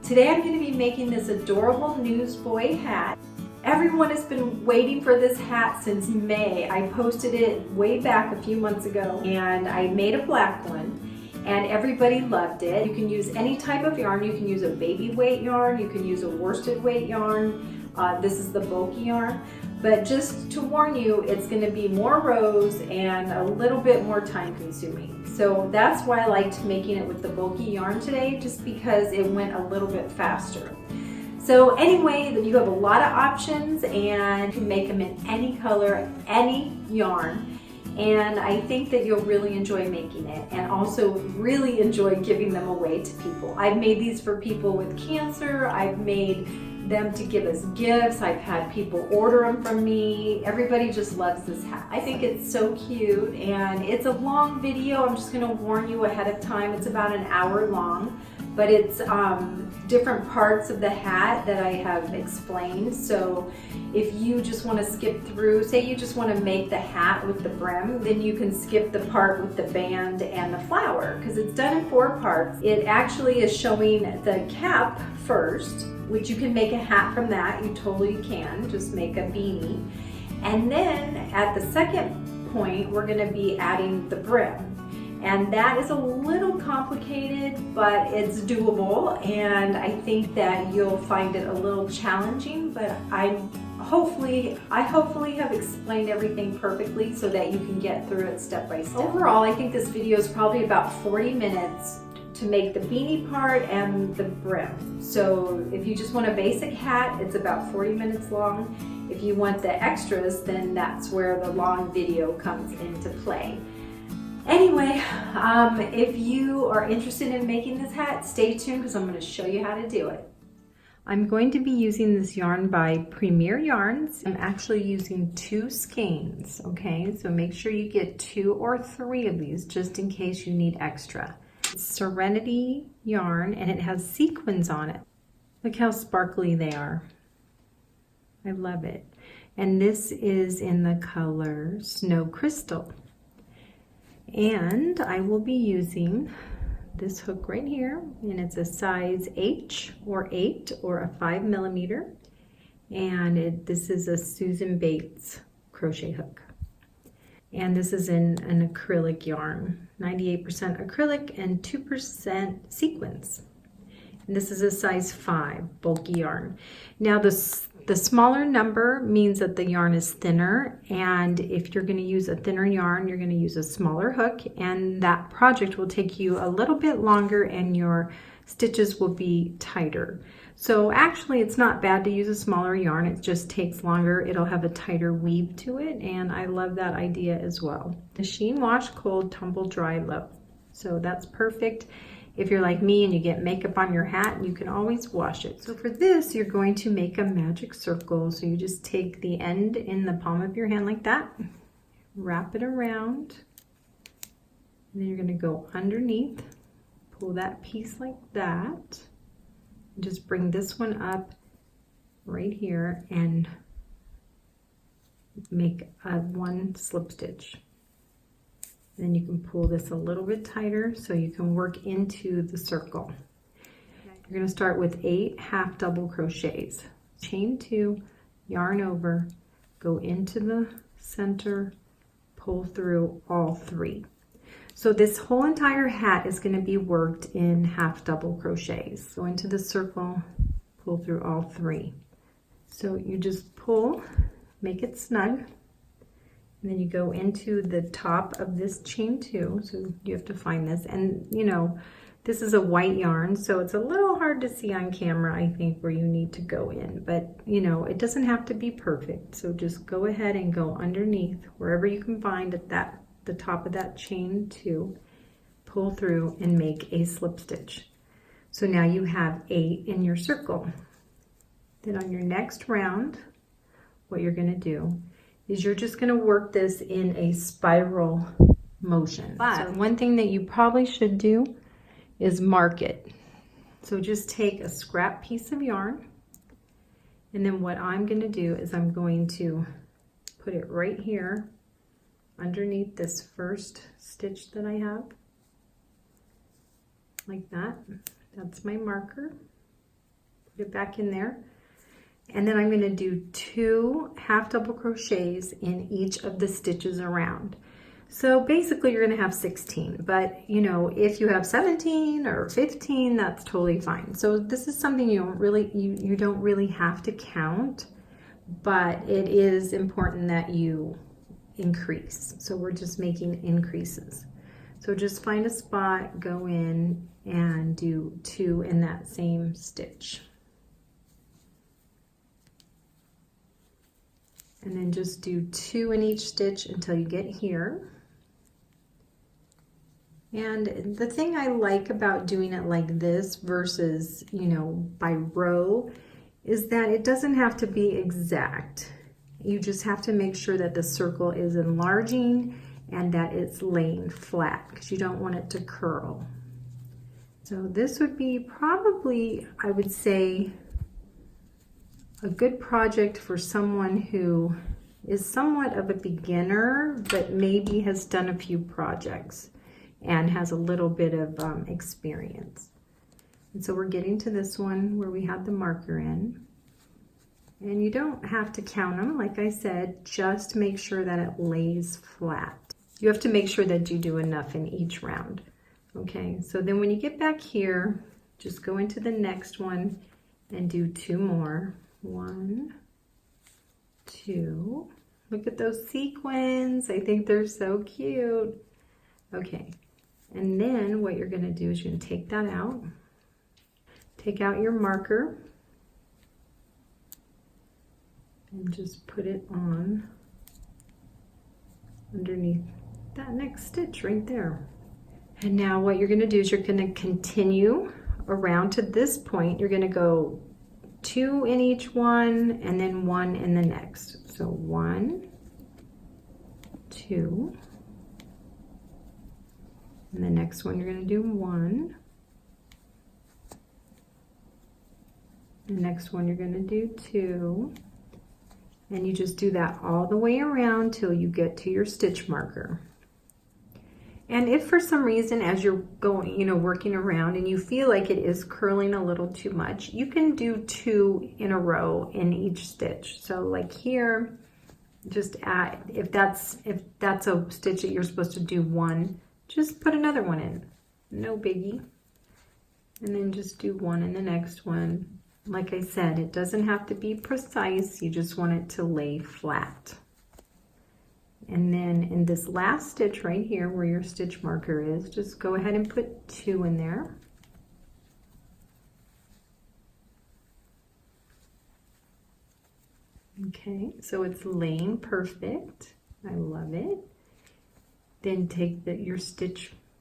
Today I'm going to be making this adorable Newsboy hat. Everyone has been waiting for this hat since May. I posted it way back a few months ago and I made a black one and everybody loved it. You can use any type of yarn. You can use a baby weight yarn, you can use a worsted weight yarn. This is the bulky yarn. But just to warn you, it's going to be more rows and a little bit more time consuming. So that's why I liked making it with the bulky yarn today, just because it went a little bit faster. So anyway, you have a lot of options and you can make them in any color, any yarn. And I think that you'll really enjoy making it and also really enjoy giving them away to people. I've made these for people with cancer. I've made them to give as gifts. I've had people order them from me. Everybody just loves this hat. I think it's so cute and it's a long video. I'm just gonna warn you ahead of time. It's about an hour long, but it's different parts of the hat that I have explained. So if you just want to skip through, say you just want to make the hat with the brim, then you can skip the part with the band and the flower because it's done in 4 parts. It actually is showing the cap first, which you can make a hat from that. You totally can just make a beanie. And then at the second point, we're going to be adding the brim. And that is a little complicated, but it's doable. And I think that you'll find it a little challenging, but I hopefully have explained everything perfectly so that you can get through it step by step. Overall, I think this video is probably about 40 minutes to make the beanie part and the brim. So if you just want a basic hat, it's about 40 minutes long. If you want the extras, then that's where the long video comes into play. Anyway, if you are interested in making this hat, stay tuned because I'm going to show you how to do it. I'm going to be using this yarn by Premier Yarns. I'm actually using 2 skeins, okay? So make sure you get 2 or 3 of these just in case you need extra. It's Serenity yarn and it has sequins on it. Look how sparkly they are. I love it. And this is in the color Snow Crystal. And I will be using this hook right here, and it's a size H or 8 or a 5mm, and this is a Susan Bates crochet hook. And this is in an acrylic yarn, 98% acrylic and 2% sequins. And this is a size 5 bulky yarn. Now the smaller number means that the yarn is thinner, and if you're going to use a thinner yarn, you're going to use a smaller hook, and that project will take you a little bit longer and your stitches will be tighter. So actually it's not bad to use a smaller yarn, it just takes longer. It'll have a tighter weave to it, and I love that idea as well. Machine wash cold, tumble dry low. So that's perfect. If you're like me and you get makeup on your hat, you can always wash it. So for this, you're going to make a magic circle. So you just take the end in the palm of your hand like that, wrap it around, and then you're going to go underneath, pull that piece like that, and just bring this one up right here and make a 1 slip stitch. Then you can pull this a little bit tighter so you can work into the circle. You're going to start with 8 half double crochets. Chain 2, yarn over, go into the center, pull through all 3. So this whole entire hat is going to be worked in half double crochets. Go into the circle, pull through all 3. So you just pull, make it snug. And then you go into the top of this chain 2, so you have to find this. And you know, this is a white yarn, so it's a little hard to see on camera, I think, where you need to go in. But you know, it doesn't have to be perfect. So just go ahead and go underneath, wherever you can find at the top of that chain 2, pull through and make a slip stitch. So now you have 8 in your circle. Then on your next round, what you're going to do is you're just going to work this in a spiral motion. But one thing that you probably should do is mark it. So just take a scrap piece of yarn, and then what I'm going to do is I'm going to put it right here underneath this first stitch that I have, like that. That's my marker. Put it back in there. And then I'm going to do 2 half double crochets in each of the stitches around. So basically you're going to have 16, but you know, if you have 17 or 15, that's totally fine. So this is something you don't really have to count, but it is important that you increase. So we're just making increases. So just find a spot, go in and do 2 in that same stitch. And then just do 2 in each stitch until you get here. And the thing I like about doing it like this versus, you know, by row is that it doesn't have to be exact. You just have to make sure that the circle is enlarging and that it's laying flat because you don't want it to curl. So this would be probably, I would say, a good project for someone who is somewhat of a beginner but maybe has done a few projects and has a little bit of experience. And so we're getting to this one where we have the marker in. And you don't have to count them, like I said, just make sure that it lays flat. You have to make sure that you do enough in each round. Okay, so then when you get back here, just go into the next one and do 2 more. 1, 2. Look at those sequins. I think they're so cute. Okay, and then what you're going to do is you're going to take that out. Take out your marker and just put it on underneath that next stitch right there. And now what you're going to do is you're going to continue around to this point. You're going to go 2 in each one and then 1 in the next. So 1, 2, and the next one you're going to do 1. The next one you're going to do 2. And you just do that all the way around till you get to your stitch marker. And if for some reason as you're going, you know, working around and you feel like it is curling a little too much, you can do 2 in a row in each stitch. So like here, just add, if that's a stitch that you're supposed to do 1, just put another one in, no biggie. And then just do 1 in the next one. Like I said, it doesn't have to be precise, you just want it to lay flat. And then in this last stitch right here where your stitch marker is, just go ahead and put 2 in there. Okay, so it's laying perfect. I love it. Then take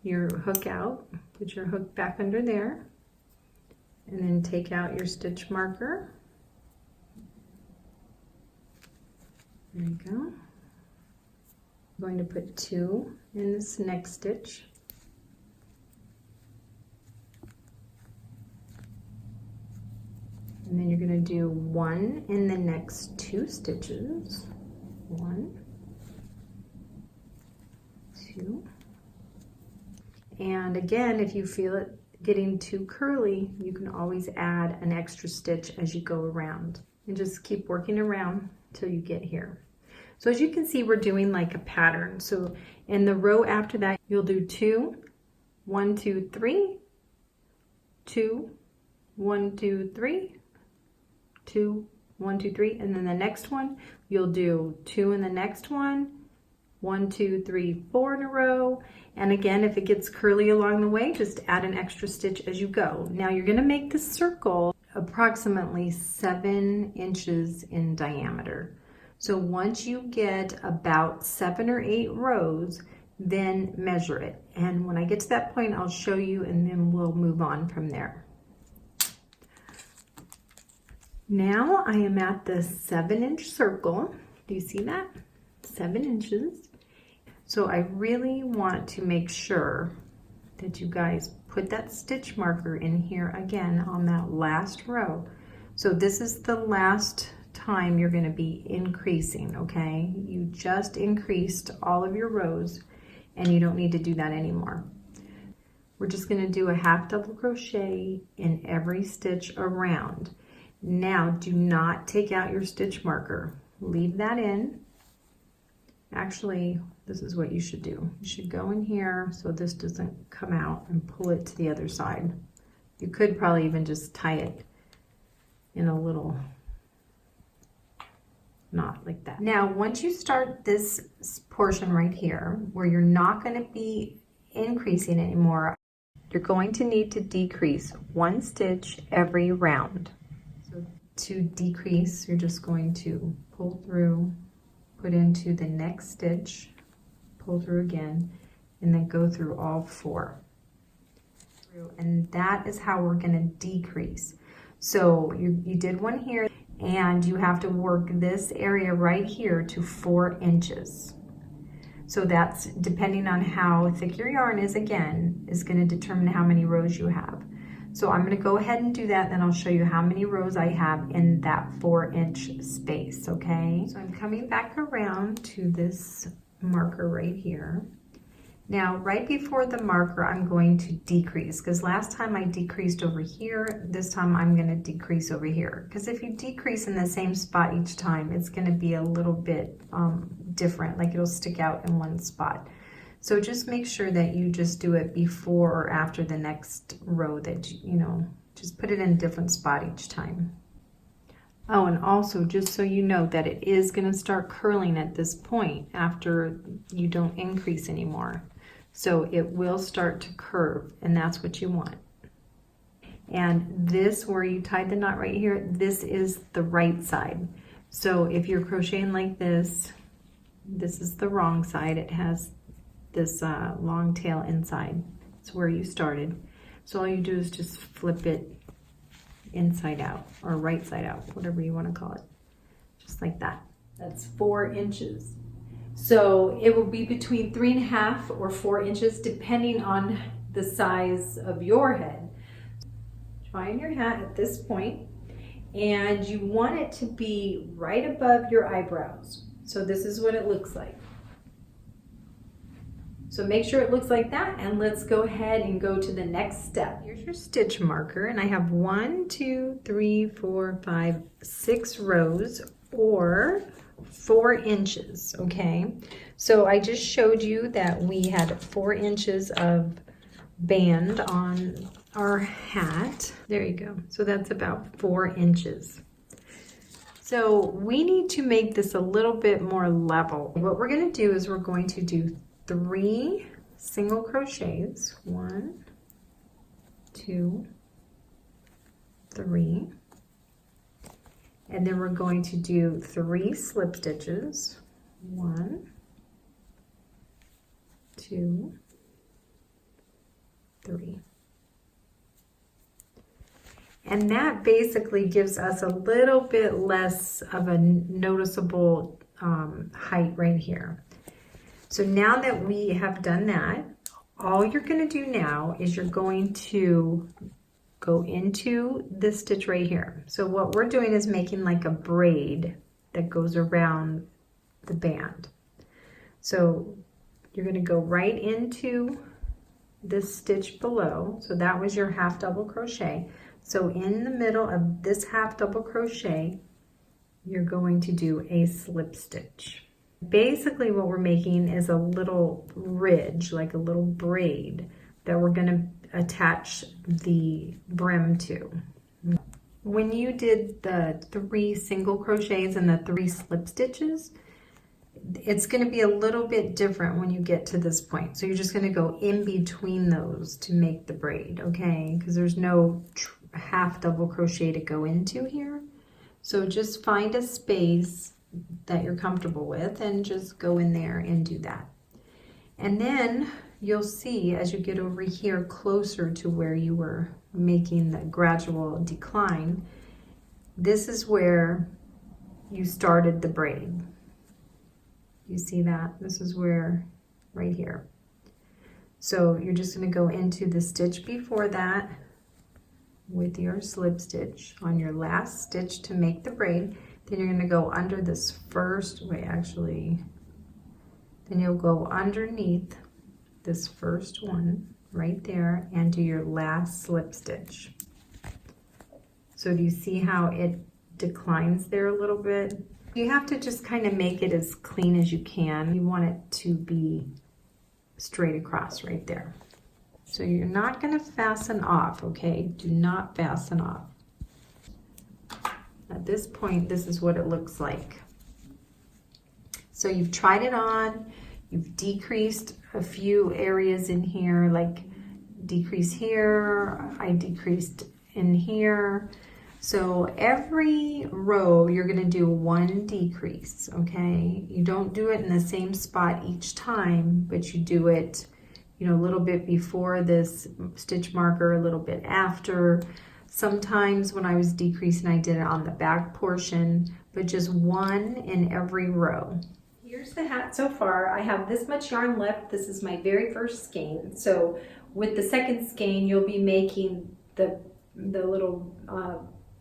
your hook out, put your hook back under there, and then take out your stitch marker. There you go. I'm going to put 2 in this next stitch. And then you're going to do 1 in the next 2 stitches. 1, 2. And again, if you feel it getting too curly, you can always add an extra stitch as you go around. And just keep working around till you get here. So as you can see, we're doing like a pattern. So in the row after that, you'll do 2, 1, 2, 3, 2, 1, 2, 3, 2, 1, 2, 3, and then the next one, you'll do 2 in the next one, 1, 2, 3, 4 in a row. And again, if it gets curly along the way, just add an extra stitch as you go. Now you're going to make the circle approximately 7 inches in diameter. So once you get about 7 or 8 rows, then measure it. And when I get to that point, I'll show you and then we'll move on from there. Now I am at the 7-inch circle. Do you see that? 7 inches. So I really want to make sure that you guys put that stitch marker in here again on that last row. So this is the last time you're going to be increasing, okay? You just increased all of your rows and you don't need to do that anymore. We're just going to do a half double crochet in every stitch around. Now do not take out your stitch marker. Leave that in. Actually, this is what you should do. You should go in here so this doesn't come out and pull it to the other side. You could probably even just tie it in a little knot like that. Now, once you start this portion right here, where you're not going to be increasing anymore, you're going to need to decrease 1 stitch every round. So to decrease, you're just going to pull through, put into the next stitch, pull through again, and then go through all 4. And that is how we're going to decrease. So you did one here, and you have to work this area right here to 4 inches. So that's, depending on how thick your yarn is, again, is going to determine how many rows you have. So I'm going to go ahead and do that, then I'll show you how many rows I have in that 4-inch space, okay? So I'm coming back around to this marker right here. Now, right before the marker, I'm going to decrease, because last time I decreased over here, this time I'm going to decrease over here. Because if you decrease in the same spot each time, it's going to be a little bit different, like it'll stick out in one spot. So just make sure that you just do it before or after the next row, that you know, just put it in a different spot each time. Oh, and also just so you know that it is going to start curling at this point after you don't increase anymore. So it will start to curve, and that's what you want. And this, where you tied the knot right here, this is the right side. So if you're crocheting like this, this is the wrong side. It has this long tail inside. It's where you started. So all you do is just flip it inside out, or right side out, whatever you want to call it. Just like that. That's 4 inches. So it will be between 3.5 or 4 inches, depending on the size of your head. Try on your hat at this point, and you want it to be right above your eyebrows. So this is what it looks like. So make sure it looks like that, and let's go ahead and go to the next step. Here's your stitch marker, and I have 1, 2, 3, 4, 5, 6 rows, or 4 inches, okay? So I just showed you that we had 4 inches of band on our hat. There you go. So that's about 4 inches. So we need to make this a little bit more level. What we're going to do is we're going to do 3 single crochets. 1, 2, 3. And then we're going to do 3 slip stitches. 1, 2, 3. And that basically gives us a little bit less of a noticeable height right here. So now that we have done that, all you're going to do now is you're going to go into this stitch right here. So what we're doing is making like a braid that goes around the band. So you're going to go right into this stitch below. So that was your half double crochet. So in the middle of this half double crochet, you're going to do a slip stitch. Basically what we're making is a little ridge, like a little braid that we're going to attach the brim to. When you did the 3 single crochets and the 3 slip stitches, it's going to be a little bit different when you get to this point. So you're just going to go in between those to make the braid, okay? Because there's no half double crochet to go into here. So just find a space that you're comfortable with and just go in there and do that. And then you'll see as you get over here closer to where you were making the gradual decline, this is where you started the braid. You see that? This is where, right here. So you're just going to go into the stitch before that with your slip stitch on your last stitch to make the braid. Then you're going to go under this first, then you'll go underneath this first one right there and do your last slip stitch. So do you see how it declines there a little bit? You have to just kind of make it as clean as you can. You want it to be straight across right there. So you're not going to fasten off, okay? Do not fasten off. At this point, this is what it looks like. So you've tried it on, you've decreased a few areas in here, like decrease here, I decreased in here. So every row you're going to do one decrease, okay? You don't do it in the same spot each time, but you do it, you know, a little bit before this stitch marker, a little bit after. Sometimes when I was decreasing, I did it on the back portion, but just one in every row. Here's the hat so far. I have this much yarn left. This is my very first skein. So with the second skein, you'll be making the little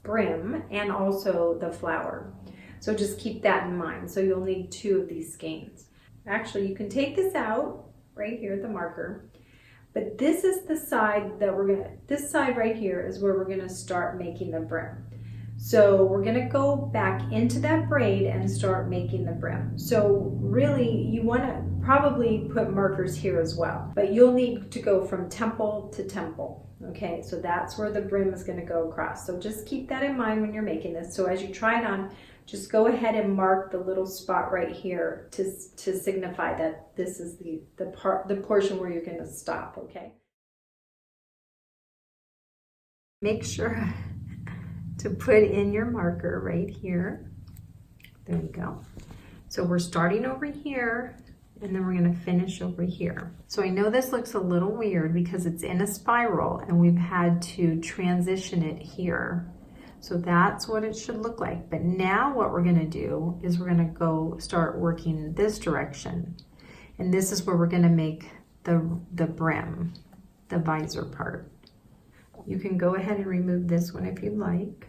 brim and also the flower. So just keep that in mind. So you'll need 2 of these skeins. Actually, you can take this out right here, the marker. But this is the side that this side right here is where we're gonna start making the brim. So we're gonna go back into that braid and start making the brim. So really, you wanna probably put markers here as well, but you'll need to go from temple to temple. Okay, so that's where the brim is gonna go across. So just keep that in mind when you're making this. So as you try it on, just go ahead and mark the little spot right here to signify that this is the portion where you're gonna stop, okay? Make sure to put in your marker right here. There we go. So we're starting over here and then we're gonna finish over here. So I know this looks a little weird because it's in a spiral and we've had to transition it here. So that's what it should look like. But now what we're gonna do is we're gonna go start working this direction. And this is where we're gonna make the brim, the visor part. You can go ahead and remove this one if you'd like.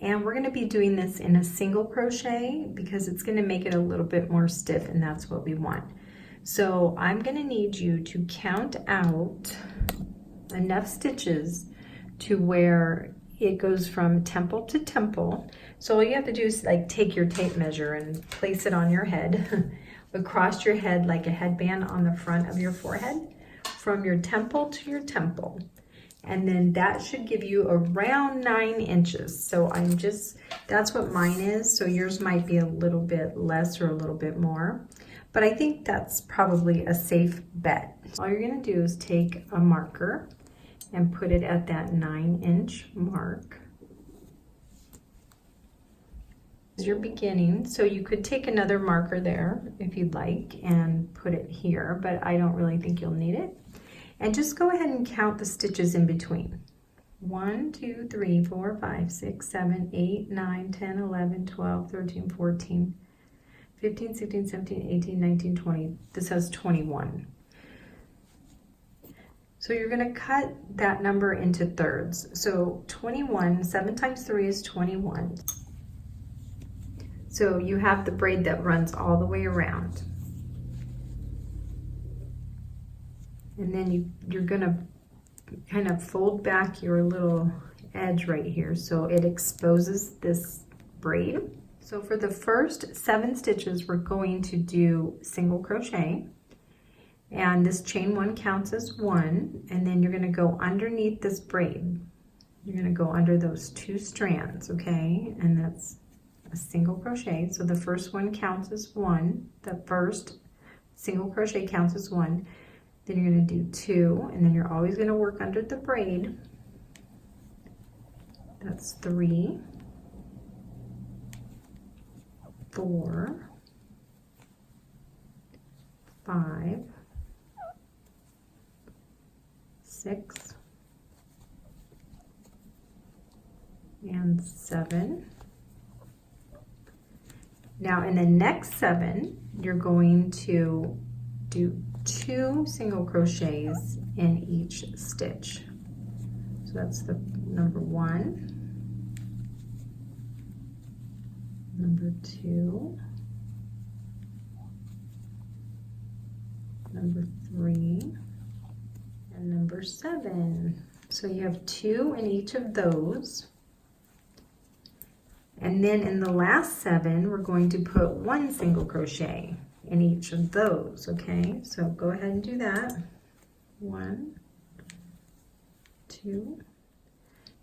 And we're gonna be doing this in a single crochet because it's gonna make it a little bit more stiff and that's what we want. So I'm gonna need you to count out enough stitches to where it goes from temple to temple. So all you have to do is like take your tape measure and place it on your head, across your head like a headband on the front of your forehead, from your temple to your temple. And then that should give you around 9 inches. So that's what mine is. So yours might be a little bit less or a little bit more, but I think that's probably a safe bet. All you're gonna do is take a marker and put it at that 9-inch mark. As you're beginning, so you could take another marker there if you'd like and put it here, but I don't really think you'll need it. And just go ahead and count the stitches in between. 1, 2, 3, 4, 5, 6, 7, 8, 9, 10, 11, 12, 13, 14, 15, 16, 17, 18, 19, 20. This has 21. So you're gonna cut that number into thirds. So 21, 7 times 3 is 21. So you have the braid that runs all the way around. And then you're gonna kind of fold back your little edge right here so it exposes this braid. So for the first 7 stitches, we're going to do single crochet. And this chain 1 counts as 1, and then you're gonna go underneath this braid. You're gonna go under those 2 strands, okay? And that's a single crochet. So the first one counts as 1. The first single crochet counts as 1. Then you're gonna do 2, and then you're always gonna work under the braid. That's 3, 4, 5, 6, and 7. Now in the next 7, you're going to do 2 single crochets in each stitch. So that's the number 1, number 2, number 3, and number 7. So you have 2 in each of those. And then in the last 7, we're going to put 1 single crochet in each of those, okay? So go ahead and do that. 1, 2,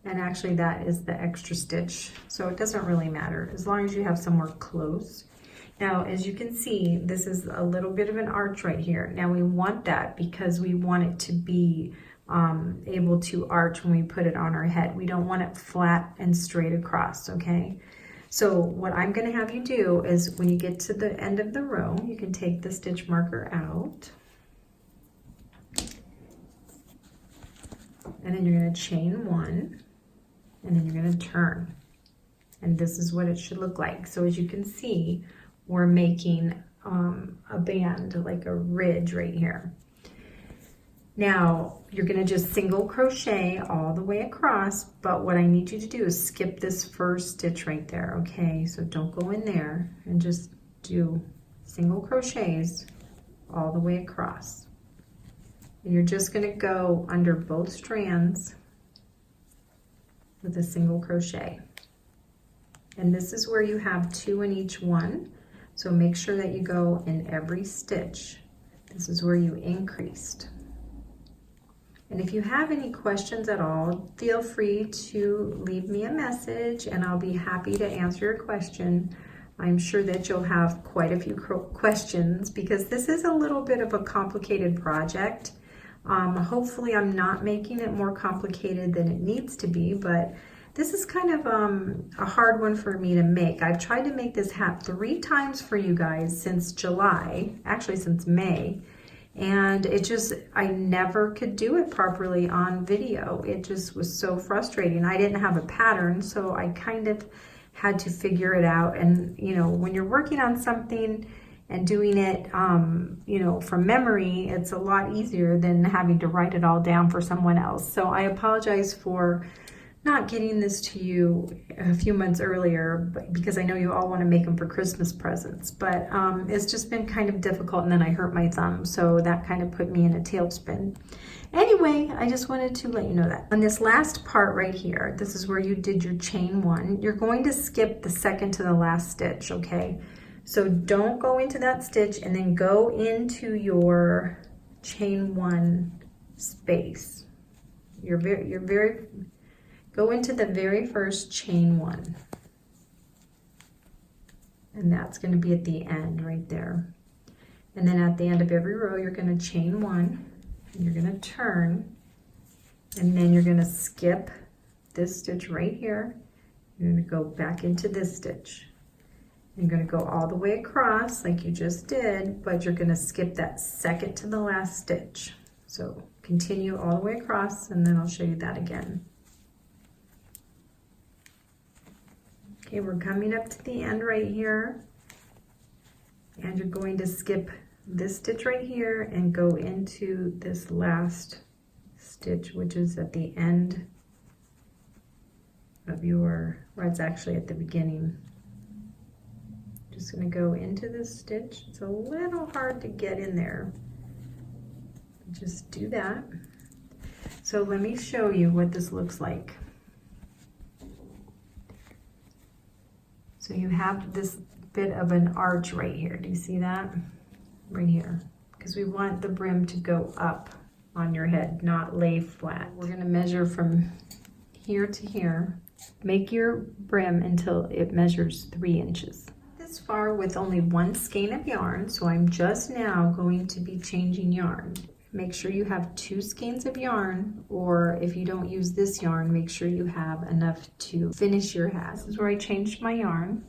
and actually that is the extra stitch, so it doesn't really matter as long as you have somewhere close. Now, as you can see, this is a little bit of an arch right here. Now we want that because we want it to be able to arch when we put it on our head. We don't want it flat and straight across, okay? So what I'm going to have you do is when you get to the end of the row, you can take the stitch marker out. And then you're going to chain 1, and then you're going to turn. And this is what it should look like. So as you can see, we're making a band, like a ridge right here. Now, you're going to just single crochet all the way across, but what I need you to do is skip this first stitch right there, okay? So don't go in there, and just do single crochets all the way across. And you're just going to go under both strands with a single crochet. And this is where you have 2 in each one, so make sure that you go in every stitch. This is where you increased. And if you have any questions at all, feel free to leave me a message and I'll be happy to answer your question. I'm sure that you'll have quite a few questions because this is a little bit of a complicated project. Hopefully I'm not making it more complicated than it needs to be, but this is kind of a hard one for me to make. I've tried to make this hat 3 times for you guys since July, actually since May, and I never could do it properly on video. It just was so frustrating. I didn't have a pattern, so I kind of had to figure it out. And you know, when you're working on something and doing it you know, from memory, it's a lot easier than having to write it all down for someone else. So I apologize for not getting this to you a few months earlier, because I know you all want to make them for Christmas presents, but it's just been kind of difficult, and then I hurt my thumb, so that kind of put me in a tailspin. Anyway, I just wanted to let you know that. On this last part right here, this is where you did your chain 1. You're going to skip the second to the last stitch, okay? So don't go into that stitch and then go into your chain 1 space. Go into the very first chain 1. And that's going to be at the end right there. And then at the end of every row, you're going to chain 1, and you're going to turn, and then you're going to skip this stitch right here. You're going to go back into this stitch. You're going to go all the way across like you just did, but you're going to skip that second to the last stitch. So continue all the way across, and then I'll show you that again. Okay, we're coming up to the end right here, and you're going to skip this stitch right here and go into this last stitch, which is at the end of your, or it's actually at the beginning. Just going to go into this stitch. It's a little hard to get in there. Just do that. So let me show you what this looks like. So you have this bit of an arch right here. Do you see that? Right here. Because we want the brim to go up on your head, not lay flat. We're going to measure from here to here. Make your brim until it measures 3 inches. This far with only 1 skein of yarn, so I'm just now going to be changing yarn. Make sure you have 2 skeins of yarn, or if you don't use this yarn, make sure you have enough to finish your hat. This is where I changed my yarn.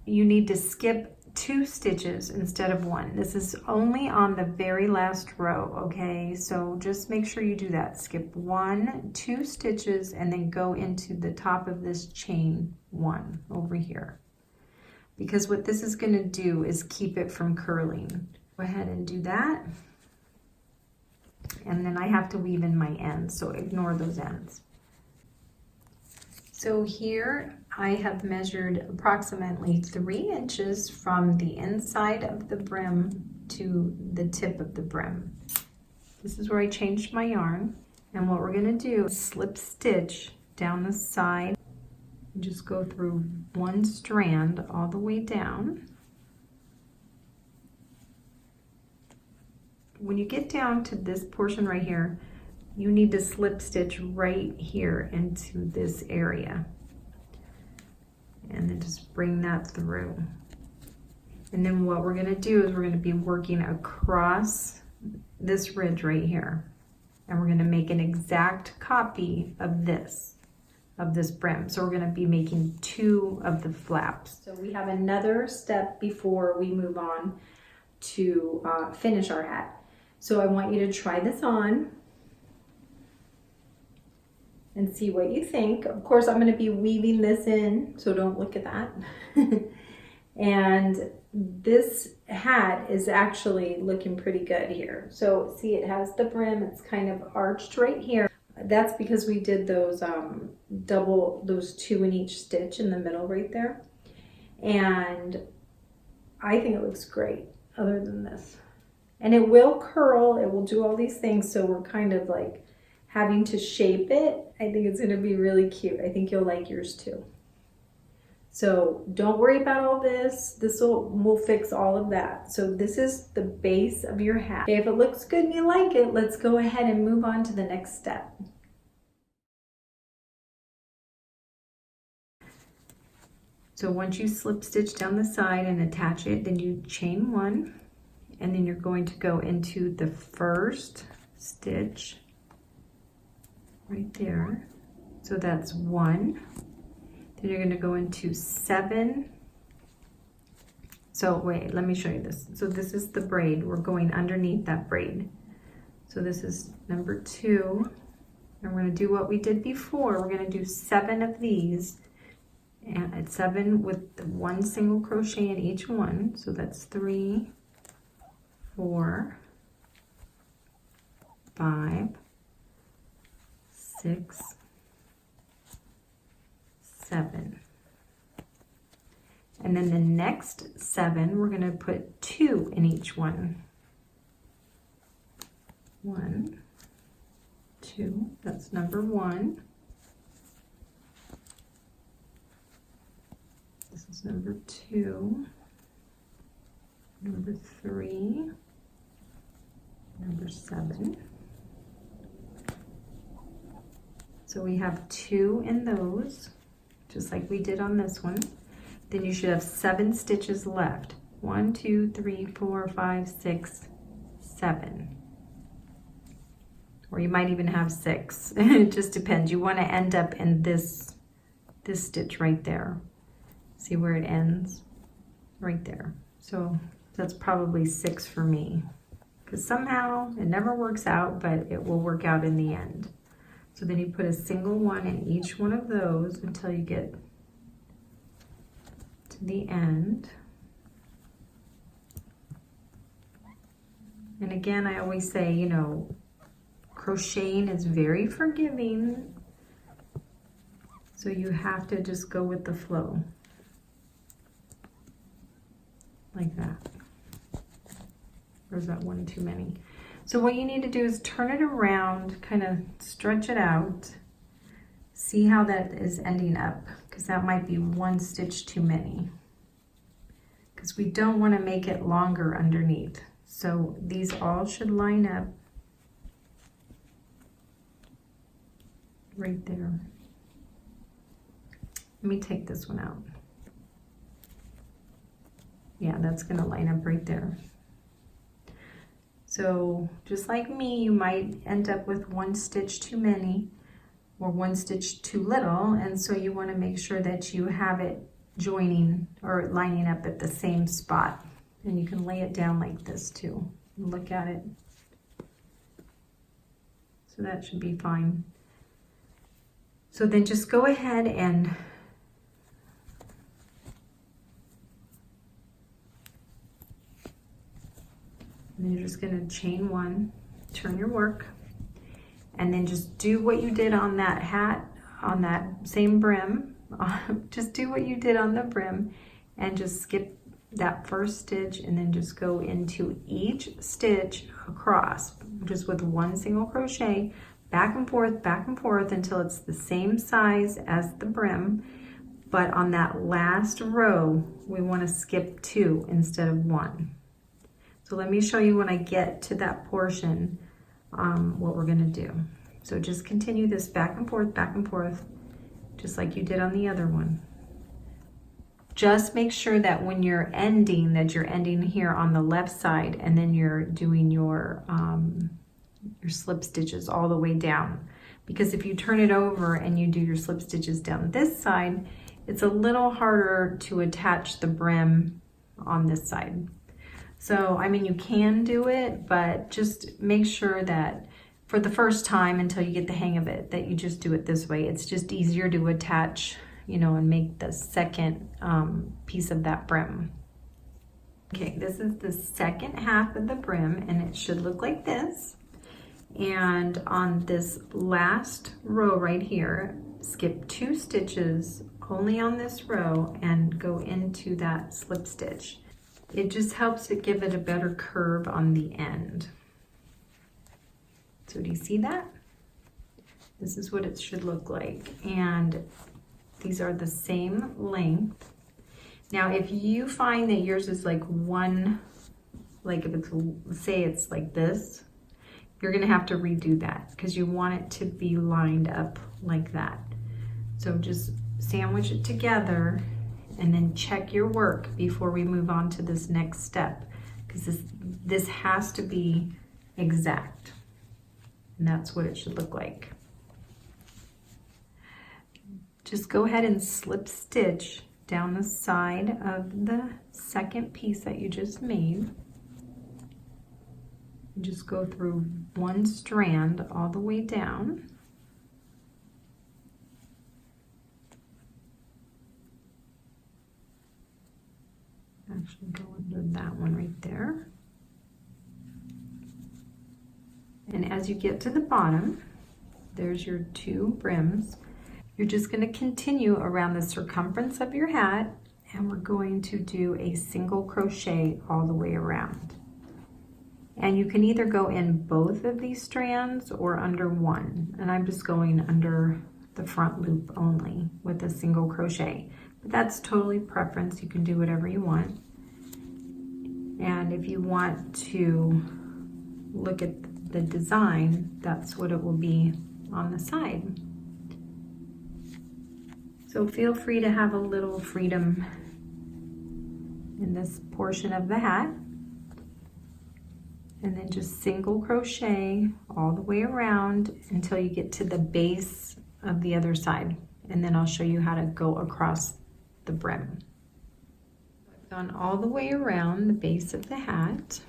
You need to skip 2 stitches instead of 1. This is only on the very last row, okay? So just make sure you do that. Skip 2 stitches and then go into the top of this chain 1 over here. Because what this is going to do is keep it from curling. Go ahead and do that. And then I have to weave in my ends, so ignore those ends. So here I have measured approximately 3 inches from the inside of the brim to the tip of the brim. This is where I changed my yarn, and what we're going to do is slip stitch down the side And just go through one strand all the way down. When you get down to this portion right here, you need to slip stitch right here into this area. And then just bring that through. And then what we're gonna do is we're gonna be working across this ridge right here. And we're gonna make an exact copy of this brim. So we're gonna be making 2 of the flaps. So we have another step before we move on to finish our hat. So I want you to try this on and see what you think. Of course, I'm gonna be weaving this in, so don't look at that. And this hat is actually looking pretty good here. So see, it has the brim, it's kind of arched right here. That's because we did those those 2 in each stitch in the middle right there. And I think it looks great other than this. And it will curl, it will do all these things, so we're kind of like having to shape it. I think it's gonna be really cute. I think you'll like yours too. So don't worry about all this. This will fix all of that. So this is the base of your hat. Okay, if it looks good and you like it, let's go ahead and move on to the next step. So once you slip stitch down the side and attach it, then you chain 1, and then you're going to go into the first stitch right there. So that's 1. Then you're going to go into 7. So wait, let me show you this. So this is the braid. We're going underneath that braid. So this is number 2. And we're going to do what we did before. We're going to do 7 of these. And it's 7 with 1 single crochet in each one. So that's 3, 4, 5, 6, 7. And then the next 7, we're going to put 2 in each one. 1, 2, that's number 1. This is number 2, number 3, number 7. So we have 2 in those, just like we did on this one. Then you should have 7 stitches left. 1, 2, 3, 4, 5, 6, 7. Or you might even have 6. It just depends. You want to end up in this stitch right there. See where it ends? Right there. So that's probably 6 for me. Because somehow it never works out, but it will work out in the end. So then you put a single one in each one of those until you get to the end. And again, I always say, you know, crocheting is very forgiving. So you have to just go with the flow. Like that. Or is that one too many? So what you need to do is turn it around, kind of stretch it out. See how that is ending up, because that might be 1 stitch too many. Because we don't want to make it longer underneath. So these all should line up right there. Let me take this one out. Yeah, that's going to line up right there. So just like me, you might end up with 1 stitch too many or 1 stitch too little, and so you want to make sure that you have it joining or lining up at the same spot. And you can lay it down like this too. Look at it. So that should be fine. So then just go ahead and you're just going to chain 1, turn your work, and then just do what you did on that hat, on that same brim. Just do what you did on the brim and just skip that first stitch and then just go into each stitch across, just with 1 single crochet, back and forth until it's the same size as the brim. but on that last row, we want to skip 2 instead of 1. So let me show you when I get to that portion what we're going to do. So just continue this back and forth, just like you did on the other one. Just make sure that when you're ending, that you're ending here on the left side, and then you're doing your slip stitches all the way down. Because if you turn it over and you do your slip stitches down this side, it's a little harder to attach the brim on this side. So, I mean, you can do it, but just make sure that for the first time, until you get the hang of it, that you just do it this way. It's just easier to attach, you know, and make the second piece of that brim. Okay, this is the second half of the brim, and it should look like this. And on this last row right here, skip 2 stitches only on this row and go into that slip stitch. It just helps to give it a better curve on the end. So do you see that? This is what it should look like. And these are the same length. Now, if you find that yours is like one, like if it's, say it's like this, you're gonna have to redo that because you want it to be lined up like that. So just sandwich it together and then check your work before we move on to this next step, because this has to be exact. And that's what it should look like. Just go ahead and slip stitch down the side of the second piece that you just made. And just go through one strand all the way down. Actually go under that one right there. And as you get to the bottom, there's your 2 brims. You're just going to continue around the circumference of your hat, and we're going to do a single crochet all the way around. And you can either go in both of these strands or under one. And I'm just going under the front loop only with a single crochet. But that's totally preference. You can do whatever you want. And if you want to look at the design, that's what it will be on the side. So feel free to have a little freedom in this portion of the hat. And then just single crochet all the way around until you get to the base of the other side. And then I'll show you how to go across the brim. I've gone all the way around the base of the hat,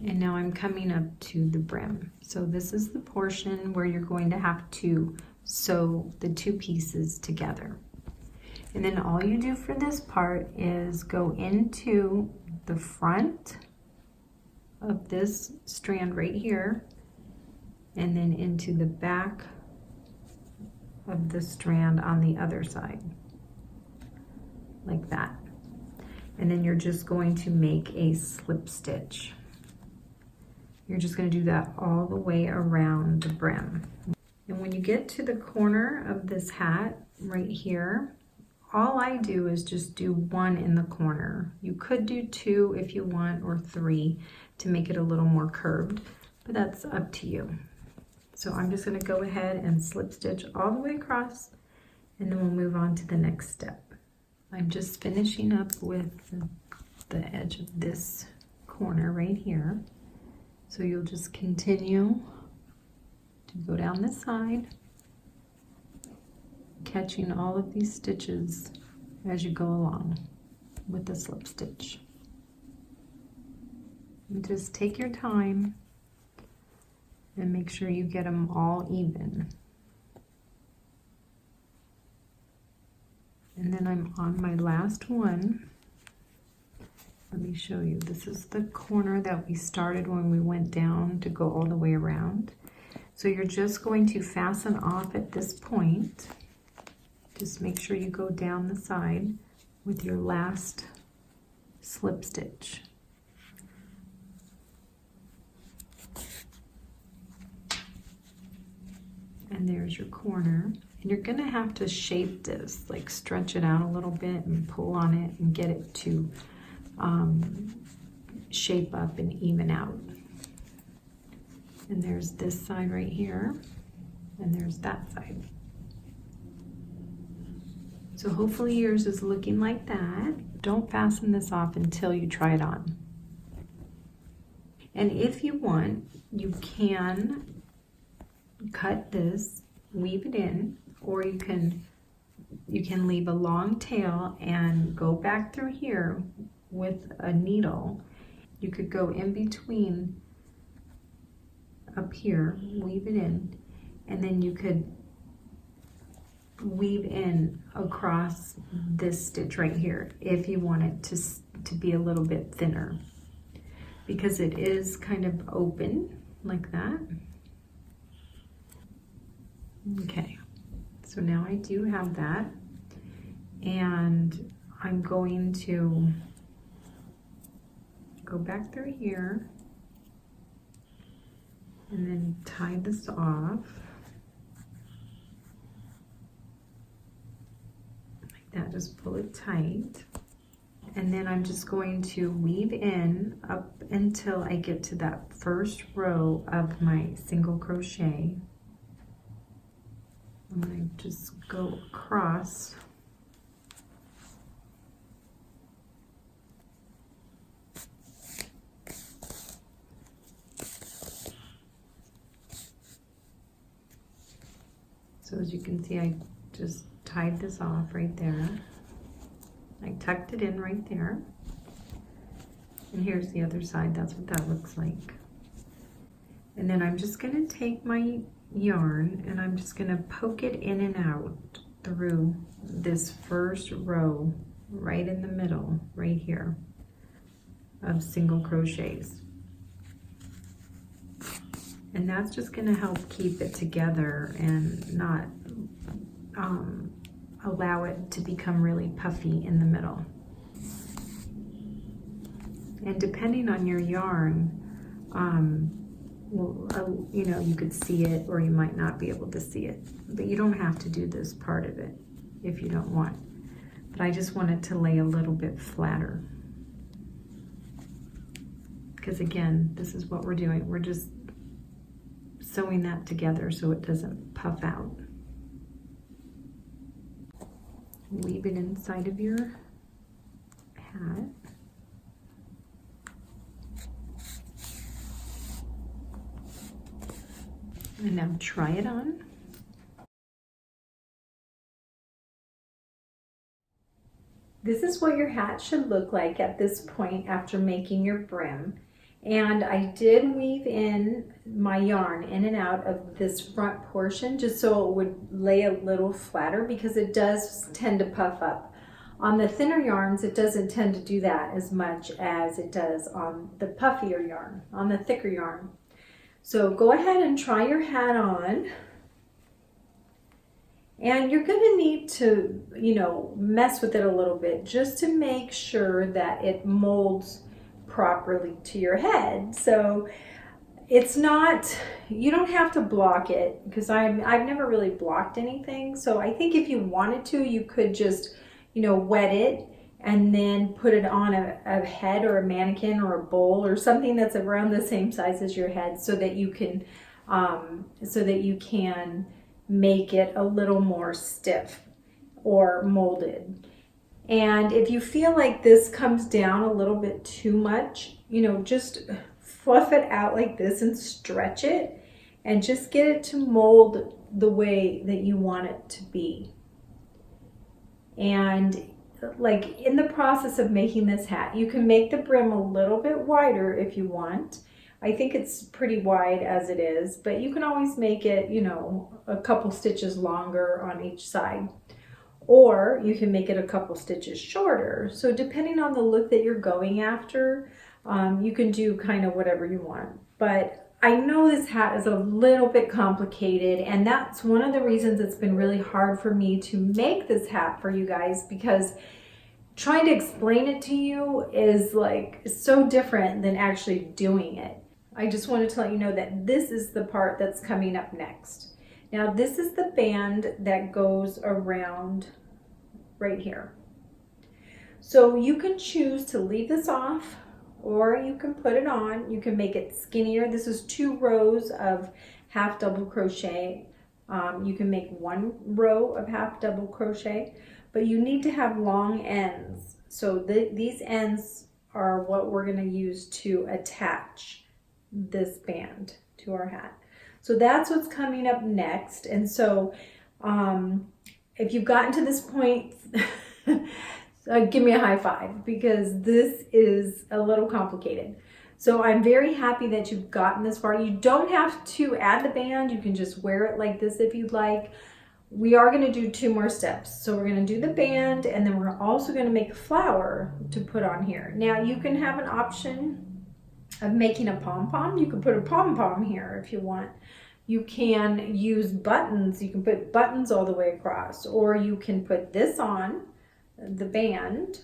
and now I'm coming up to the brim. So this is the portion where you're going to have to sew the 2 pieces together. And then all you do for this part is go into the front of this strand right here, and then into the back of the strand on the other side, like that. And then you're just going to make a slip stitch. You're just going to do that all the way around the brim. And when you get to the corner of this hat right here, all I do is just do 1 in the corner. You could do 2 if you want, or 3 to make it a little more curved, but that's up to you. So I'm just going to go ahead and slip stitch all the way across, and then we'll move on to the next step. I'm just finishing up with the edge of this corner right here. So you'll just continue to go down the side, catching all of these stitches as you go along with the slip stitch. And just take your time and make sure you get them all even. And then I'm on my last one. Let me show you. This is the corner that we started when we went down to go all the way around. So you're just going to fasten off at this point. Just make sure you go down the side with your last slip stitch. And there's your corner. And you're gonna have to shape this, like stretch it out a little bit and pull on it and get it to shape up and even out. And there's this side right here, and there's that side. So hopefully yours is looking like that. Don't fasten this off until you try it on. And if you want, you can cut this, weave it in, or you can leave a long tail and go back through here with a needle. You could go in between up here, weave it in, and then you could weave in across this stitch right here if you want it to be a little bit thinner, because it is kind of open like that. Okay, so now I do have that, and I'm going to go back through here and then tie this off like that. Just pull it tight, and then I'm just going to weave in up until I get to that first row of my single crochet. I'm going to just go across . So as you can see, I just tied this off right there. I tucked it in right there. And here's the other side. That's what that looks like. And then I'm just going to take my yarn and I'm just going to poke it in and out through this first row right in the middle, right here, of single crochets. And that's just going to help keep it together and not allow it to become really puffy in the middle. And depending on your yarn, you know, you could see it or you might not be able to see it. But you don't have to do this part of it if you don't want. But I just want it to lay a little bit flatter. Because again, this is what we're doing. We're just sewing that together so it doesn't puff out. Weave it inside of your hat. And now try it on. This is what your hat should look like at this point after making your brim. And I did weave in my yarn in and out of this front portion just so it would lay a little flatter, because it does tend to puff up. On the thinner yarns, it doesn't tend to do that as much as it does on the puffier yarn, on the thicker yarn. So go ahead and try your hat on. And you're going to need to, you know, mess with it a little bit just to make sure that it molds properly to your head. So it's not, you don't have to block it, because I've never really blocked anything. So I think if you wanted to, you could just, you know, wet it and then put it on a head or a mannequin or a bowl or something that's around the same size as your head, so that you can make it a little more stiff or molded. And if you feel like this comes down a little bit too much, you know, just fluff it out like this and stretch it and just get it to mold the way that you want it to be. And like in the process of making this hat, you can make the brim a little bit wider if you want. I think it's pretty wide as it is, but you can always make it, you know, a couple stitches longer on each side. Or you can make it a couple stitches shorter. So depending on the look that you're going after, you can do kind of whatever you want. But I know this hat is a little bit complicated, and that's one of the reasons it's been really hard for me to make this hat for you guys, because trying to explain it to you is like so different than actually doing it. I just wanted to let you know that this is the part that's coming up next. Now this is the band that goes around right here. So you can choose to leave this off or you can put it on. You can make it skinnier. This is 2 rows of half double crochet. You can make 1 row of half double crochet, but you need to have long ends. So these ends are what we're going to use to attach this band to our hat. So that's what's coming up next. And so if you've gotten to this point, give me a high five, because this is a little complicated. So I'm very happy that you've gotten this far. You don't have to add the band. You can just wear it like this if you'd like. We are going to do 2 more steps. So we're going to do the band, and then we're also going to make a flower to put on here. Now you can have an option of making a pom-pom. You can put a pom-pom here if you want. You can use buttons. You can put buttons all the way across, or you can put this on the band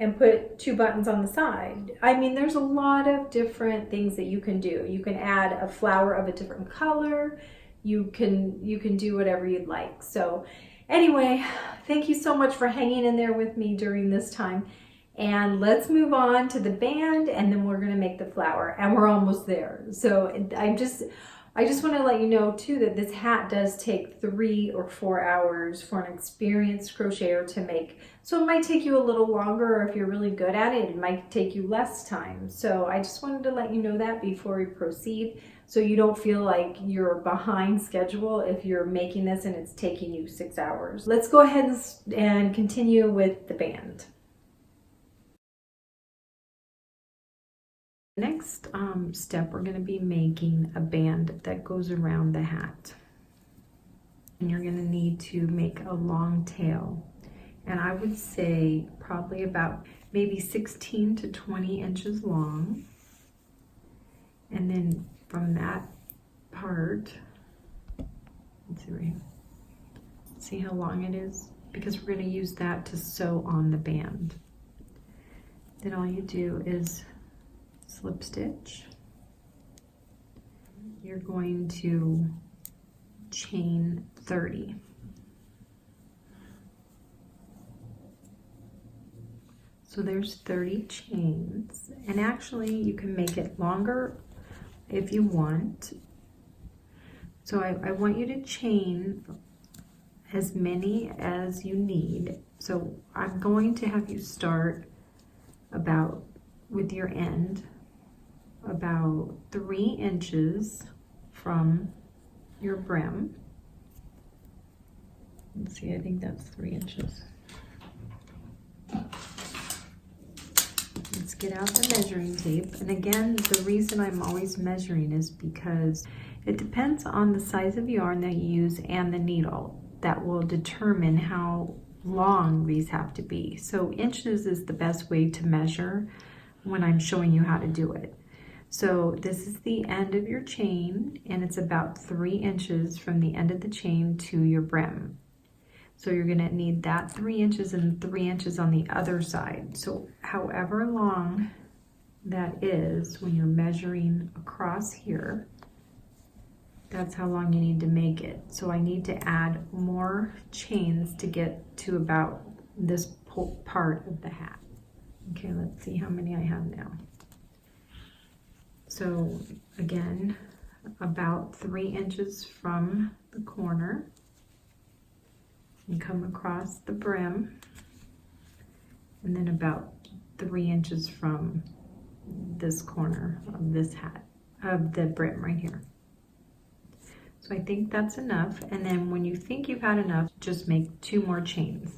and put 2 buttons on the side. I mean, there's a lot of different things that you can do. You can add a flower of a different color. You can do whatever you'd like. So anyway, thank you so much for hanging in there with me during this time. And let's move on to the band, and then we're gonna make the flower, and we're almost there. So I just want to let you know too that this hat does take 3 or 4 hours for an experienced crocheter to make. So it might take you a little longer, or if you're really good at it, it might take you less time. So I just wanted to let you know that before we proceed, so you don't feel like you're behind schedule if you're making this and it's taking you 6 hours. Let's go ahead and continue with the band. Next step, we're going to be making a band that goes around the hat. And you're going to need to make a long tail. And I would say probably about maybe 16 to 20 inches long. And then from that part, let's see right here. See how long it is? Because we're going to use that to sew on the band. Then all you do is slip stitch. You're going to chain 30. So there's 30 chains, and actually you can make it longer if you want. So I want you to chain as many as you need. So I'm going to have you start about with your end about 3 inches from your brim. Let's see, I think that's 3 inches. Let's get out the measuring tape. And again, the reason I'm always measuring is because it depends on the size of yarn that you use and the needle. That will determine how long these have to be. So inches is the best way to measure when I'm showing you how to do it. So this is the end of your chain, and it's about 3 inches from the end of the chain to your brim. So you're going to need that 3 inches and 3 inches on the other side. So however long that is when you're measuring across here, that's how long you need to make it. So I need to add more chains to get to about this part of the hat. Okay, let's see how many I have now. So again, about 3 inches from the corner, and come across the brim, and then about 3 inches from this corner of this hat, of the brim right here. So I think that's enough, and then when you think you've had enough, just make 2 more chains.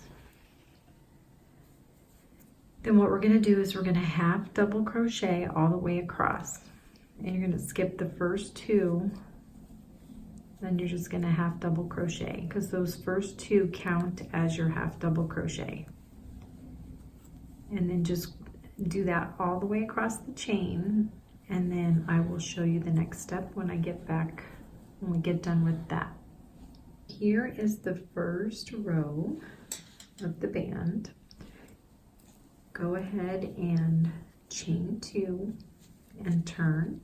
Then what we're going to do is we're going to half double crochet all the way across, and you're going to skip the first 2, then you're just going to half double crochet, because those first 2 count as your half double crochet. And then just do that all the way across the chain, and then I will show you the next step when I get back, when we get done with that. Here is the first row of the band. Go ahead and chain 2 and turn,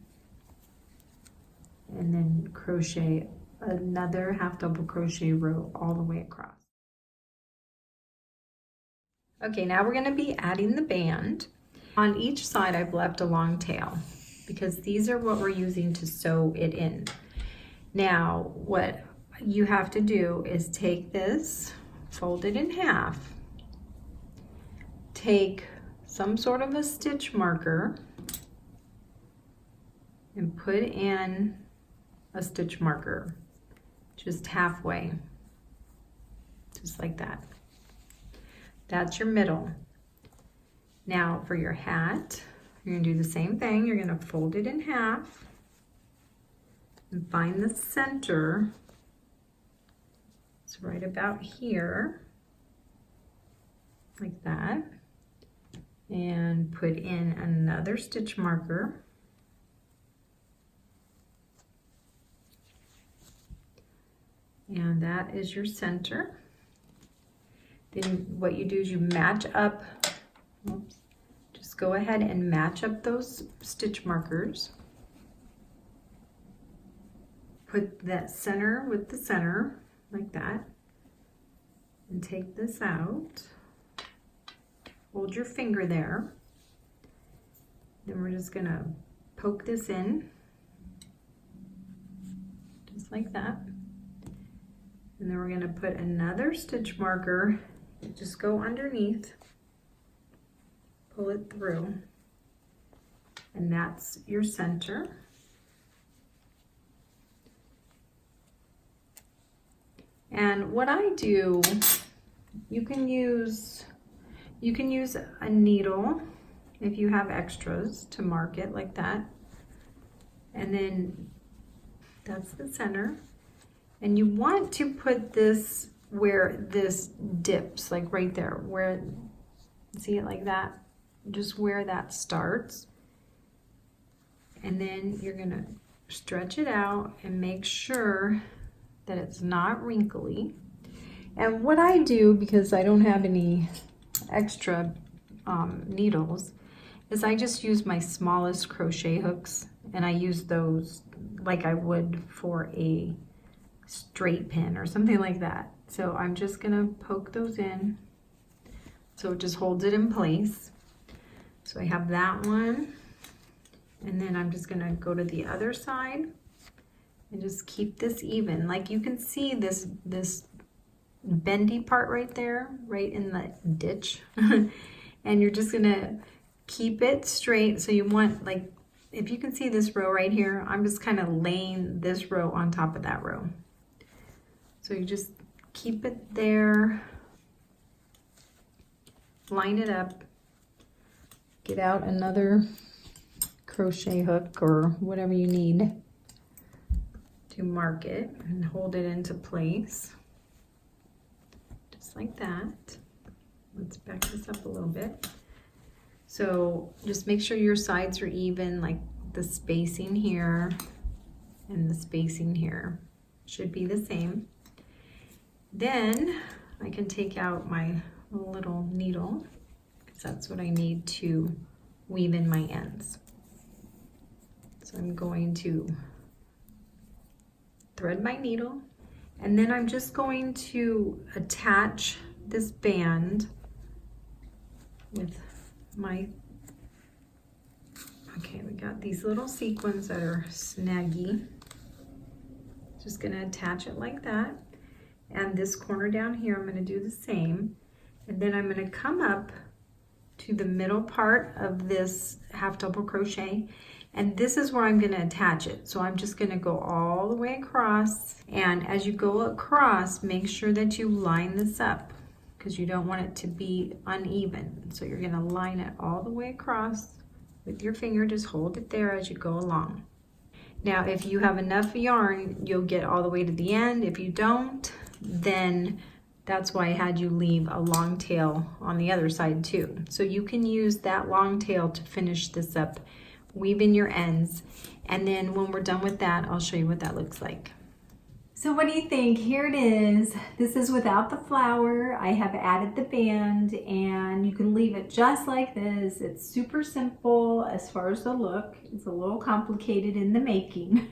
and then crochet another half double crochet row all the way across. Okay, now we're going to be adding the band. On each side I've left a long tail because these are what we're using to sew it in. Now what you have to do is take this, fold it in half, take some sort of a stitch marker and put in a stitch marker just halfway, just like that. That's your middle. Now for your hat, you're gonna do the same thing. You're gonna fold it in half and find the center. It's right about here, like that. And put in another stitch marker. And that is your center. Then what you do is you match up, oops, just go ahead and match up those stitch markers. Put that center with the center, like that. And take this out. Hold your finger there. Then we're just gonna poke this in, just like that. And then we're gonna put another stitch marker, just go underneath, pull it through, and that's your center. And what I do, you can use a needle if you have extras to mark it like that. And then that's the center. And you want to put this where this dips, like right there, where, see it like that? Just where that starts. And then you're gonna stretch it out and make sure that it's not wrinkly. And what I do, because I don't have any extra needles, is I just use my smallest crochet hooks, and I use those like I would for a straight pin or something like that. So I'm just gonna poke those in so it just holds it in place. So I have that one, and then I'm just gonna go to the other side and just keep this even. Like you can see this bendy part right there, right in the ditch. And you're just gonna keep it straight. So you want, like, if you can see this row right here, I'm just kind of laying this row on top of that row. So you just keep it there, line it up, get out another crochet hook or whatever you need to mark it and hold it into place. Just like that. Let's back this up a little bit. So just make sure your sides are even, like the spacing here and the spacing here should be the same. Then I can take out my little needle, because that's what I need to weave in my ends. So I'm going to thread my needle, and then I'm just going to attach this band with my, okay, we got these little sequins that are snaggy. Just gonna attach it like that. And this corner down here, I'm gonna do the same. And then I'm gonna come up to the middle part of this half double crochet, and this is where I'm gonna attach it. So I'm just gonna go all the way across, and as you go across, make sure that you line this up, because you don't want it to be uneven. So you're gonna line it all the way across with your finger, just hold it there as you go along. Now, if you have enough yarn, you'll get all the way to the end. If you don't, then that's why I had you leave a long tail on the other side too. So you can use that long tail to finish this up, weave in your ends, and then when we're done with that, I'll show you what that looks like. So what do you think? Here it is. This is without the flower. I have added the band, and you can leave it just like this. It's super simple as far as the look. It's a little complicated in the making,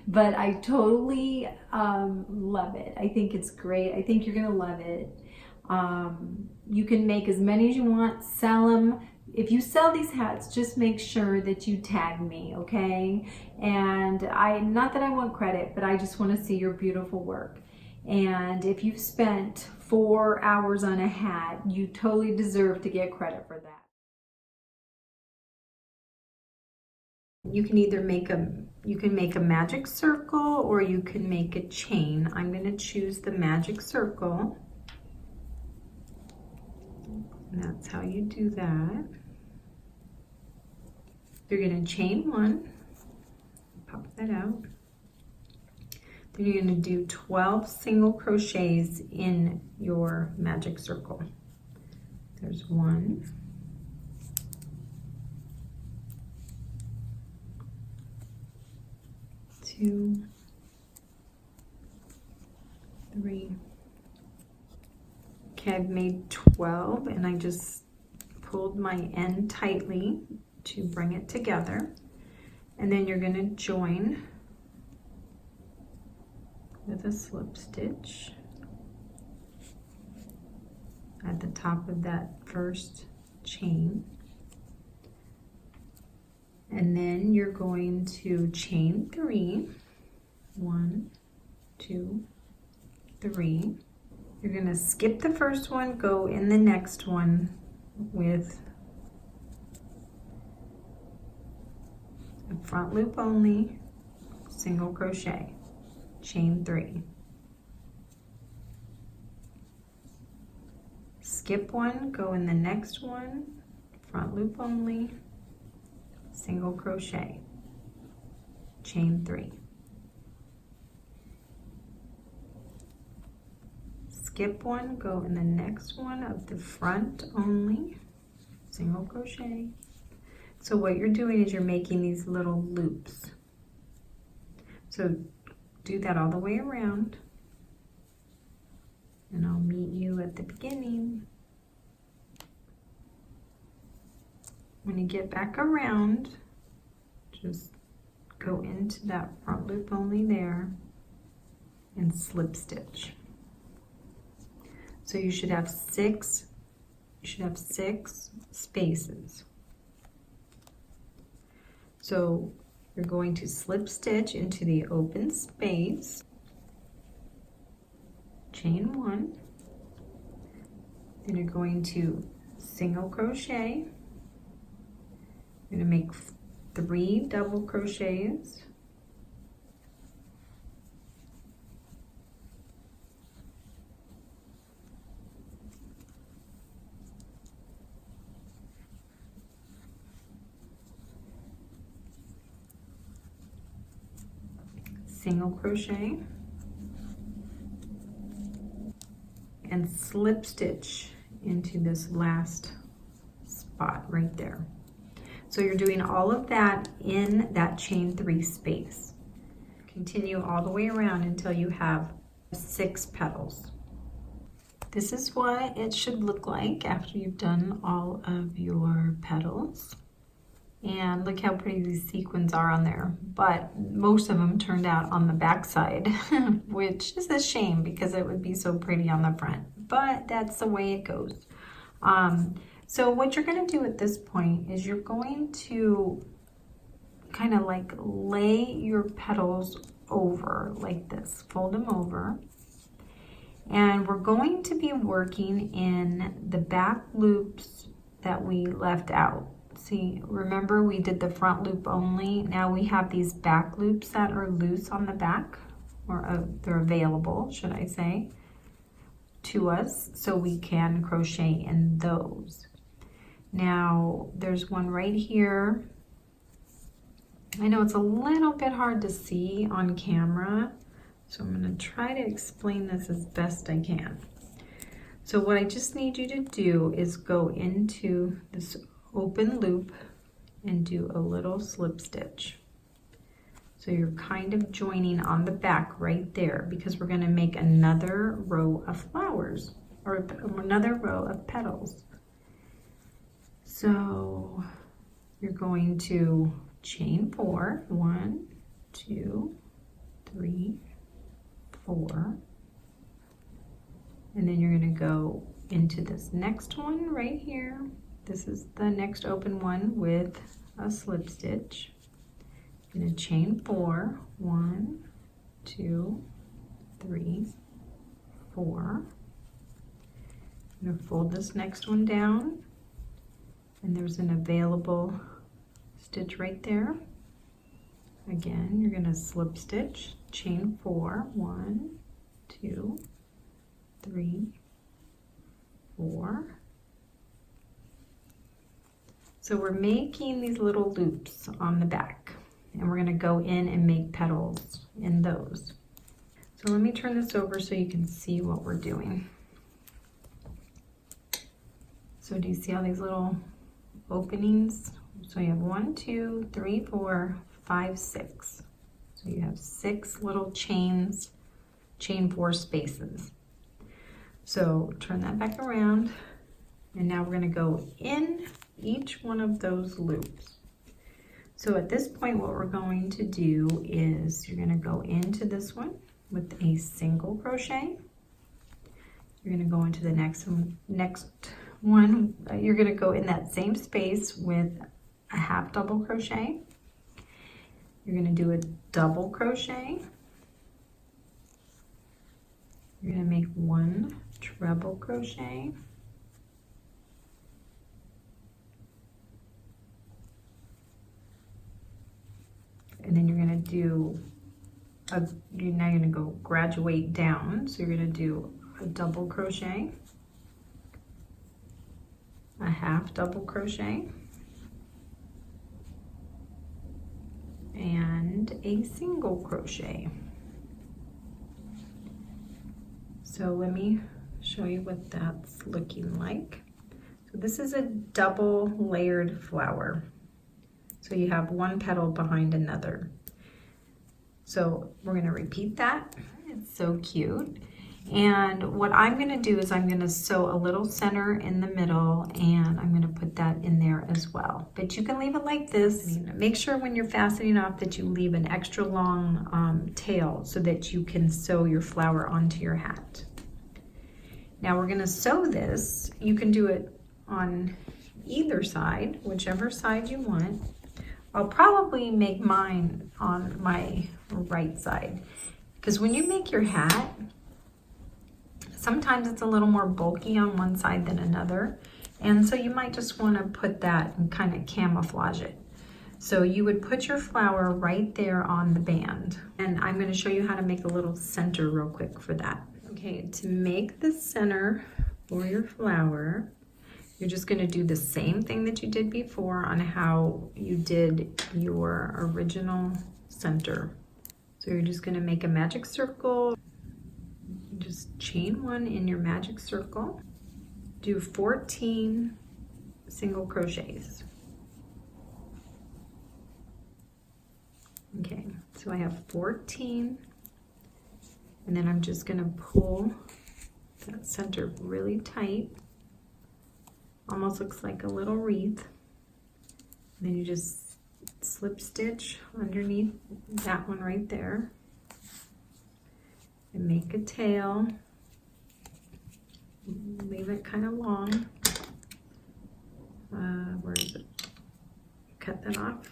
but I totally love it. I think it's great. I think you're gonna love it. You can make as many as you want, sell them. If you sell these hats, just make sure that you tag me, okay? And not that I want credit, but I just want to see your beautiful work. And if you've spent 4 hours on a hat, you totally deserve to get credit for that. You can either make a magic circle, or you can make a chain. I'm going to choose the magic circle. And that's how you do that. You're going to chain 1, pop that out. Then you're going to do 12 single crochets in your magic circle. There's 1, 2, 3. Okay, I've made 12, and I just pulled my end tightly to bring it together. And then you're going to join with a slip stitch at the top of that first chain. And then you're going to chain 3. 1, 2, 3. You're going to skip the first one, go in the next one with a front loop only, single crochet, chain 3. Skip one, go in the next one, front loop only, single crochet, chain 3. Skip one, go in the next one of the front only, single crochet. So what you're doing is you're making these little loops. So do that all the way around, and I'll meet you at the beginning. When you get back around, just go into that front loop only there and slip stitch. So you should have 6 spaces. So you're going to slip stitch into the open space, chain 1, then you're going to single crochet. You're going to make 3 double crochets, single crochet, and slip stitch into this last spot right there. So you're doing all of that in that chain 3 space. Continue all the way around until you have 6 petals. This is what it should look like after you've done all of your petals. And look how pretty these sequins are on there. But most of them turned out on the back side, which is a shame because it would be so pretty on the front. But that's the way it goes. So what you're going to do at this point is you're going to kind of like lay your petals over like this. Fold them over. And we're going to be working in the back loops that we left out. See, remember we did the front loop only. Now we have these back loops that are loose on the back, or they're available, should I say, to us, so we can crochet in those. Now there's one right here. I know it's a little bit hard to see on camera, so I'm going to try to explain this as best I can. So what I just need you to do is go into this open loop and do a little slip stitch. So you're kind of joining on the back right there because we're going to make another row of flowers or another row of petals. So you're going to chain 4, 1, 2, 3, 4, and then you're going to go into this next one right here. This is the next open one with a slip stitch. You're going to chain 4, 1, 2, 3, 4. I'm going to fold this next one down, and there's an available stitch right there. Again, you're going to slip stitch, chain 4, 1, 2, 3, 4. So we're making these little loops on the back, and we're going to go in and make petals in those. So let me turn this over so you can see what we're doing. So do you see all these little openings? So you have 1, 2, 3, 4, 5, 6. So you have 6 little chains, chain 4 spaces. So turn that back around, and now we're going to go in each one of those loops. So at this point, what we're going to do is you're going to go into this one with a single crochet. You're going to go into the next one. You're going to go in that same space with a half double crochet. You're going to do a double crochet. You're going to make 1 treble crochet. And then you're going to do now you're going to go graduate down. So you're going to do a double crochet, a half double crochet, and a single crochet. So let me show you what that's looking like. So this is a double layered flower. So you have one petal behind another. So we're going to repeat that. It's so cute. And what I'm going to do is I'm going to sew a little center in the middle, and I'm going to put that in there as well. But you can leave it like this. Make sure when you're fastening off that you leave an extra long tail so that you can sew your flower onto your hat. Now we're going to sew this. You can do it on either side, whichever side you want. I'll probably make mine on my right side, because when you make your hat, sometimes it's a little more bulky on one side than another, and so you might just want to put that and kind of camouflage it. So you would put your flower right there on the band, and I'm going to show you how to make a little center real quick for that. Okay, to make the center for your flower, you're just going to do the same thing that you did before on how you did your original center. So you're just going to make a magic circle. Just chain 1 in your magic circle. Do 14 single crochets. Okay, so I have 14, and then I'm just going to pull that center really tight. Almost looks like a little wreath. And then you just slip stitch underneath that one right there and make a tail. Leave it kind of long. Where is it? Cut that off.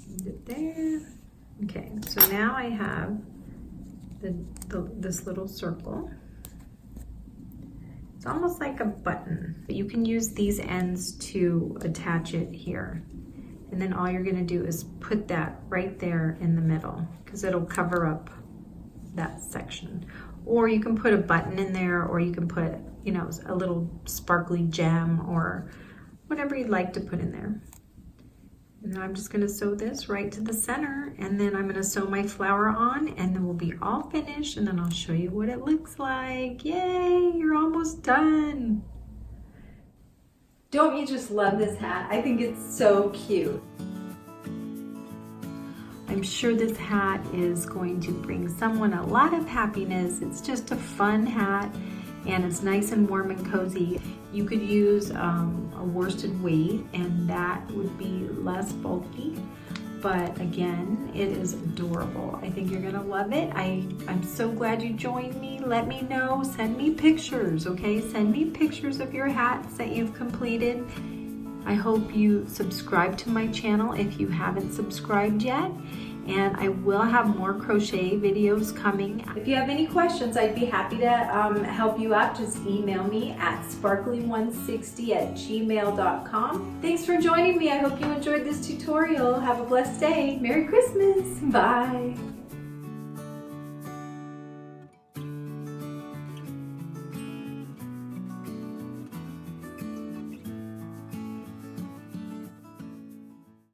Leave it there. Okay, so now I have this little circle. It's almost like a button, but you can use these ends to attach it here. And then all you're going to do is put that right there in the middle, because it'll cover up that section. Or you can put a button in there, or you can put, you know, a little sparkly gem or whatever you'd like to put in there. And then I'm just going to sew this right to the center, and then I'm going to sew my flower on, and then we'll be all finished, and then I'll show you what it looks like. Yay, you're almost done. Don't you just love this hat? I think it's so cute. I'm sure this hat is going to bring someone a lot of happiness. It's just a fun hat and it's nice and warm and cozy. You could use a worsted weight and that would be less bulky. But again, it is adorable. I think you're gonna love it. I'm so glad you joined me. Let me know, send me pictures, okay? Send me pictures of your hats that you've completed. I hope you subscribe to my channel if you haven't subscribed yet. And I will have more crochet videos coming. If you have any questions, I'd be happy to help you out. Just email me at sparkly160@gmail.com. Thanks for joining me. I hope you enjoyed this tutorial. Have a blessed day. Merry Christmas. Bye.